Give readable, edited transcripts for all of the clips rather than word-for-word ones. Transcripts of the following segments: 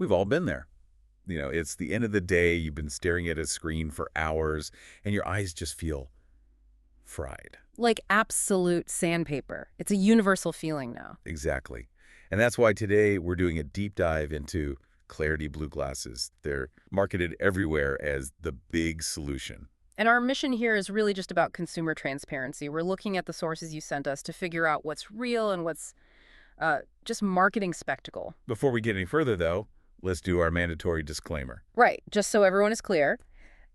We've all been there. It's the end of the day, you've been staring at a screen for hours, and your eyes just feel fried. Like absolute sandpaper. It's a universal feeling now. Exactly. And that's why today we're doing a deep dive into Clarity Blue glasses. They're marketed everywhere as the big solution. And our mission here is really just about consumer transparency. We're looking at the sources you sent us to figure out what's real and what's just marketing spectacle. Before we get any further, though, let's do our mandatory disclaimer. Right. Just so everyone is clear,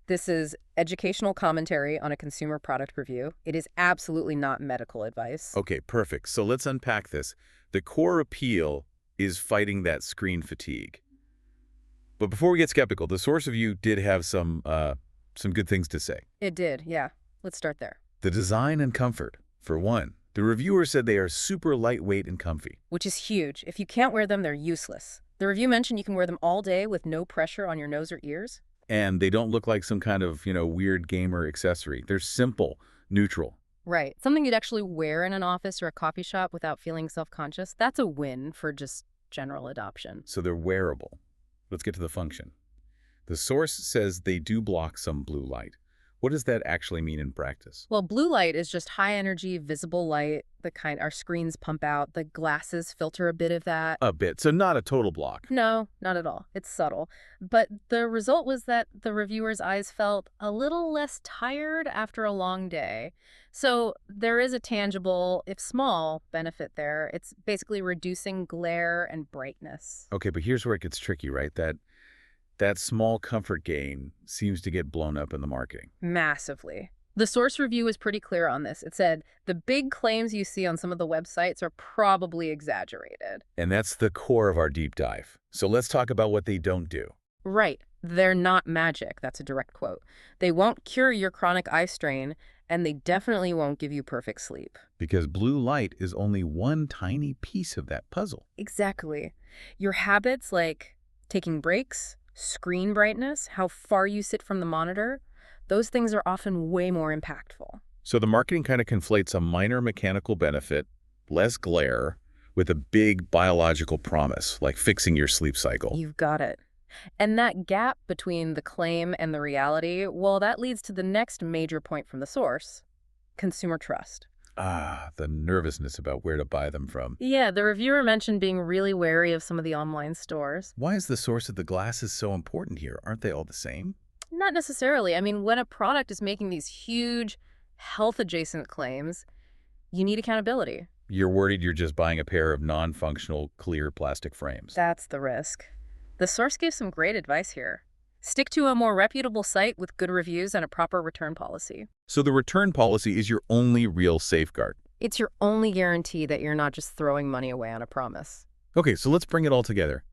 this is educational commentary on a consumer product review. It is absolutely not medical advice. Okay, perfect. So let's unpack this. The core appeal is fighting that screen fatigue. But before we get skeptical, the source review did have some good things to say. It did, yeah. Let's start there. The design and comfort, for one. The reviewer said they are super lightweight and comfy. Which is huge. If you can't wear them, they're useless. The review mentioned you can wear them all day with no pressure on your nose or ears. And they don't look like some kind of, weird gamer accessory. They're simple, neutral. Right. Something you'd actually wear in an office or a coffee shop without feeling self-conscious. That's a win for just general adoption. So they're wearable. Let's get to the function. The source says they do block some blue light. What does that actually mean in practice? Well, blue light is just high-energy, visible light, the kind our screens pump out. The glasses filter a bit of that. A bit, so not a total block. No, not at all. It's subtle. But the result was that the reviewer's eyes felt a little less tired after a long day. So there is a tangible, if small, benefit there. It's basically reducing glare and brightness. Okay, but here's where it gets tricky, right? That small comfort gain seems to get blown up in the marketing. Massively. The source review is pretty clear on this. It said, the big claims you see on some of the websites are probably exaggerated. And that's the core of our deep dive. So let's talk about what they don't do. Right. They're not magic. That's a direct quote. They won't cure your chronic eye strain, and they definitely won't give you perfect sleep. Because blue light is only one tiny piece of that puzzle. Exactly. Your habits like taking breaks, screen brightness, how far you sit from the monitor, those things are often way more impactful. So the marketing kind of conflates a minor mechanical benefit, less glare, with a big biological promise, like fixing your sleep cycle. You've got it. And that gap between the claim and the reality, well, that leads to the next major point from the source: consumer trust. Ah, the nervousness about where to buy them from. Yeah, the reviewer mentioned being really wary of some of the online stores. Why is the source of the glasses so important here? Aren't they all the same? Not necessarily. I mean, when a product is making these huge health-adjacent claims, you need accountability. You're worried you're just buying a pair of non-functional, clear plastic frames. That's the risk. The source gave some great advice here. Stick to a more reputable site with good reviews and a proper return policy. So the return policy is your only real safeguard. It's your only guarantee that you're not just throwing money away on a promise. Okay, so let's bring it all together.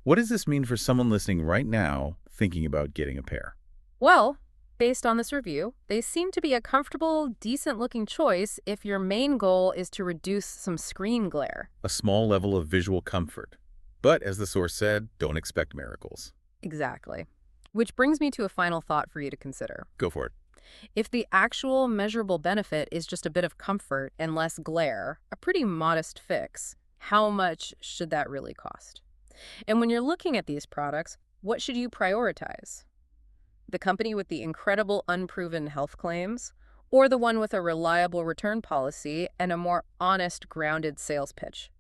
What does this mean for someone listening right now thinking about getting a pair? Well, based on this review, they seem to be a comfortable, decent-looking choice if your main goal is to reduce some screen glare. A small level of visual comfort. But as the source said, don't expect miracles. Exactly. Which brings me to a final thought for you to consider. Go for it. If the actual measurable benefit is just a bit of comfort and less glare, a pretty modest fix, how much should that really cost? And when you're looking at these products, what should you prioritize? The company with the incredible unproven health claims, or the one with a reliable return policy and a more honest, grounded sales pitch?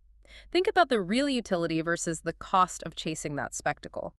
Think about the real utility versus the cost of chasing that spectacle.